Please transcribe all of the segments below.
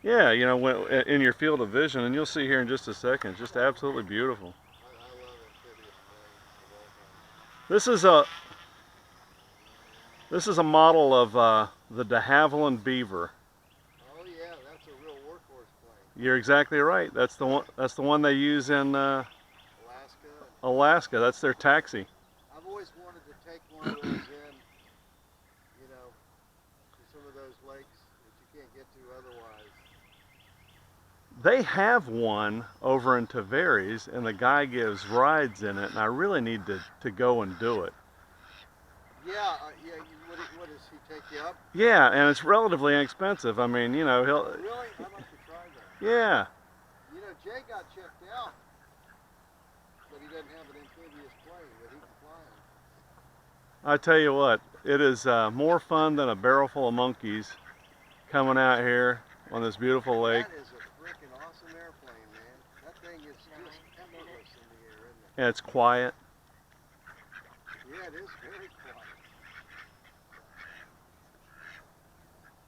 Yeah, you know, in your field of vision, and you'll see here in just a second. It's just absolutely beautiful. I love amphibious planes of all kinds. This is a this is a model of the de Havilland Beaver. Oh yeah, that's a real workhorse plane. You're exactly right. That's the one. That's the one they use in Alaska, and Alaska. That's their taxi. I've always wanted to take one of those in, you know, to some of those lakes that you can't get to otherwise. They have one over in Tavares, and the guy gives rides in it, and I really need to go and do it. Yeah, yeah. What does he take you up? Yeah, and it's relatively inexpensive. I mean, you know, Oh, really? I'd like to try that. yeah. You know, Jay got checked out, but he doesn't have an amphibious plane, but he can fly them. I tell you what, it is more fun than a barrel full of monkeys coming out here on this beautiful lake. That is a freaking awesome airplane, man. That thing is just effortless in the air, isn't it? And it's quiet. Yeah, it is very quiet.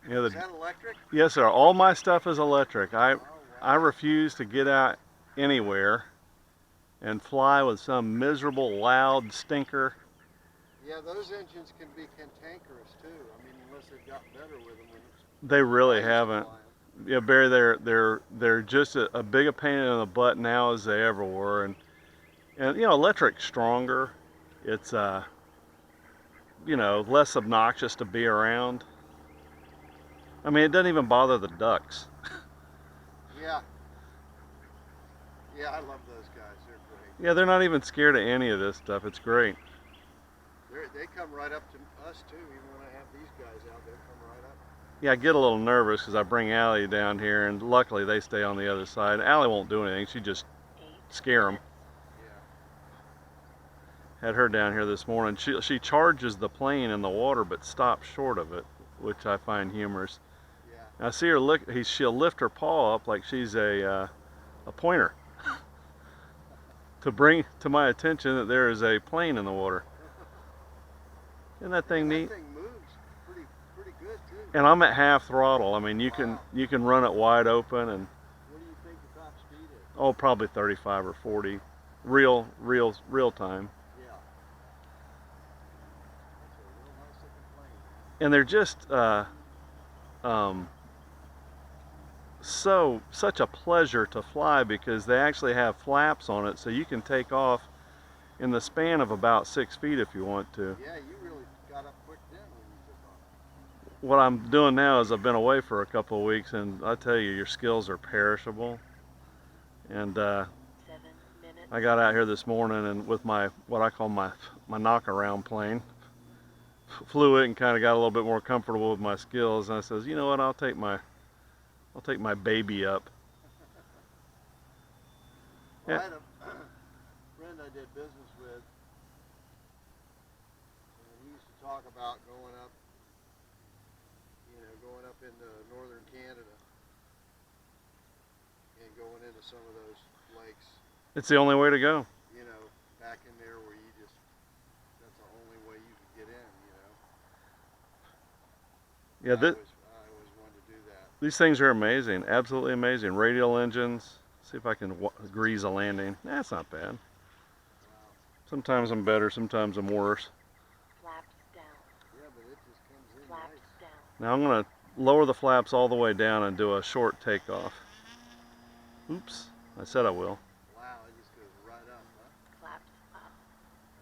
You know, Is that electric? yes, sir. All my stuff is electric. I Oh, I wow. refuse to get out anywhere and fly with some miserable loud stinker. Yeah, those engines can be cantankerous too. I mean, unless they've gotten better with them when They I really used to haven't. fly them. Yeah, Barry, they're just a big a pain in the butt now as they ever were, and you know, electric's stronger. It's you know, less obnoxious to be around. I mean, it doesn't even bother the ducks. Yeah, yeah, I love those guys. They're great. Yeah, they're not even scared of any of this stuff. It's great. They come right up to us too. Even when I have these guys out, they come right up. Yeah, I get a little nervous because I bring Allie down here, and luckily they stay on the other side. Allie won't do anything. She just scare them. Yeah. Had her down here this morning. She charges the plane in the water, but stops short of it, which I find humorous. Yeah. I see her look. She'll lift her paw up like she's a pointer to bring to my attention that there is a plane in the water. Isn't that thing That neat? thing moves pretty good too. And I'm at half throttle. I mean, Wow. you can run it wide open, and What do you think the top speed is? oh, probably 35 or 40, real time. Yeah. That's a real nice looking plane, man. And they're just um, such a pleasure to fly because they actually have flaps on it, so you can take off in the span of about 6 feet if you want to. Yeah, you really got up quick then when you took off. What I'm doing now is I've been away for a couple of weeks, and I tell you, your skills are perishable. And I got out here this morning and with my what I call my knockaround plane, flew it and kind of got a little bit more comfortable with my skills. And I says, you know what, I'll take my baby up. Well, Yeah. I had a friend I did business with, and he used to talk about going up, going up into northern Canada and going into some of those lakes, It's the only way to go. back in there where that's the only way you could get in. Yeah, I always wanted to do that. these things are amazing, absolutely amazing. Radial engines. See if I can grease a landing. That's not bad. Wow. Sometimes I'm better, sometimes I'm worse. Yeah, but it just comes in nice. Now I'm going to lower the flaps all the way down and do a short takeoff. Oops, I said I will. Wow, it just goes right up, huh? That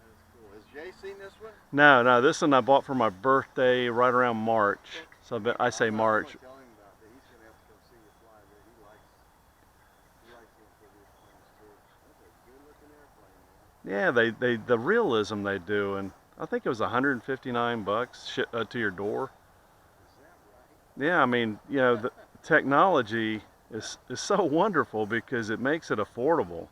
is cool. Has Jay seen this one? No, this one I bought for my birthday right around March. So I say I'm March. gonna tell him about that. He's gonna have to come see you fly, but he likes the amphibious planes too. That's a good looking airplane, man. Yeah, the realism they do, and I think it was 159 bucks to your door. Is that right? Yeah, I mean, you know, the technology is so wonderful because it makes it affordable.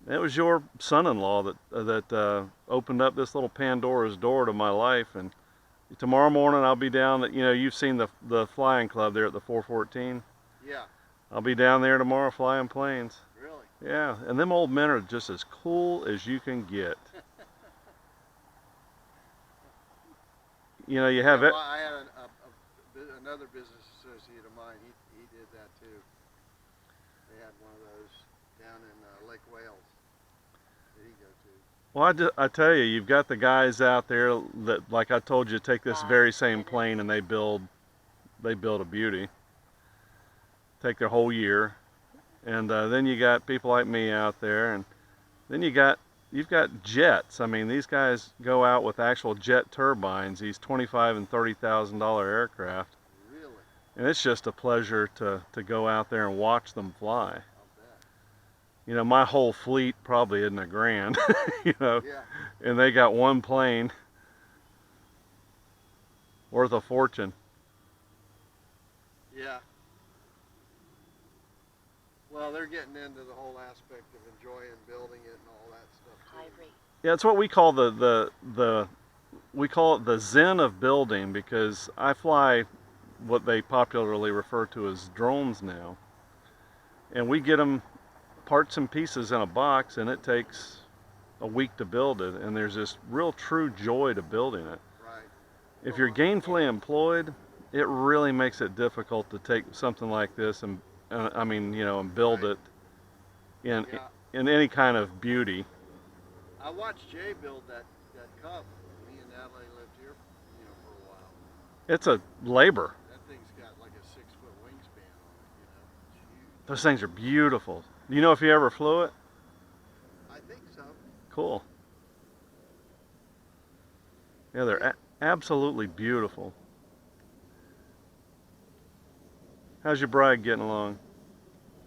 Yeah. It was your son-in-law that opened up this little Pandora's door to my life, and tomorrow morning I'll be down. You know, you've seen the flying club there at the 414. Yeah. I'll be down there tomorrow flying planes. Really? Yeah, and them old men are just as cool as you can get. You know, you have Yeah, it. well, I had another business associate of mine, he did that too. They had one of those down in Lake Wales that he go to. Well, I tell you, you've got the guys out there that, like I told you, take this very same plane and they build a beauty. Take their whole year, and then you got people like me out there, and then you've got jets. I mean, these guys go out with actual jet turbines, these $25,000 and $30,000 aircraft. Really? And it's just a pleasure to go out there and watch them fly. I'll bet. You know, my whole fleet probably isn't a grand, you know, Yeah. and they got one plane worth a fortune. Yeah. Well, they're getting into the whole aspect of enjoying building it and all that stuff too. Yeah, it's what we call we call it the zen of building, because I fly what they popularly refer to as drones now, and we get them parts and pieces in a box, and it takes a week to build it, and there's this real true joy to building it. Right. If you're gainfully employed, it really makes it difficult to take something like this and I mean, you know, and build it in any kind of beauty. I watched Jay build that Cub. Me and Natalie lived here, for a while. It's a labor. That thing's got like a 6-foot wingspan on it, It's huge. Those things are beautiful. Do you know if you ever flew it? I think so. Cool. Yeah, they're absolutely beautiful. How's your bride getting along?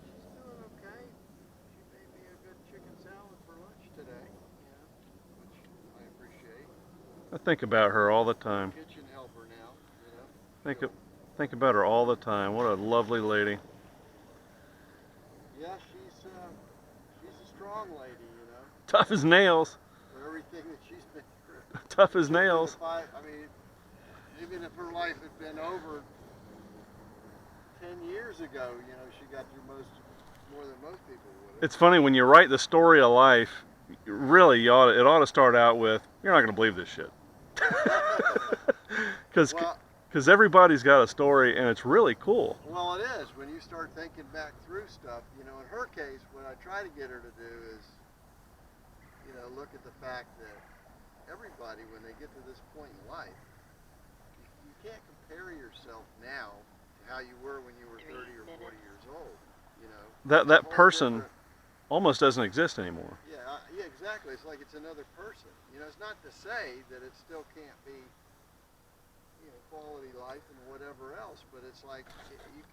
She's doing okay. She made me a good chicken salad for lunch today, which I appreciate. I think about her all the time. Kitchen helper now, Think about her all the time. What a lovely lady. Yeah, she's a strong lady, Tough as nails. for everything that she's been through. Tough as nails. I mean, even if her life had been over 10 years ago, she got through more than most people would have. It's funny when you write the story of life. Really, it ought to start out with, "You're not going to believe this shit," because everybody's got a story, and it's really cool. Well, it is when you start thinking back through stuff. In her case, what I try to get her to do is, look at the fact that everybody, when they get to this point in life, you can't compare yourself now to how you were when you were 30 or 40 years old. That person almost doesn't exist anymore. Yeah, exactly. It's like it's another person. It's not to say that it still can't be, quality life and whatever else, but it's like you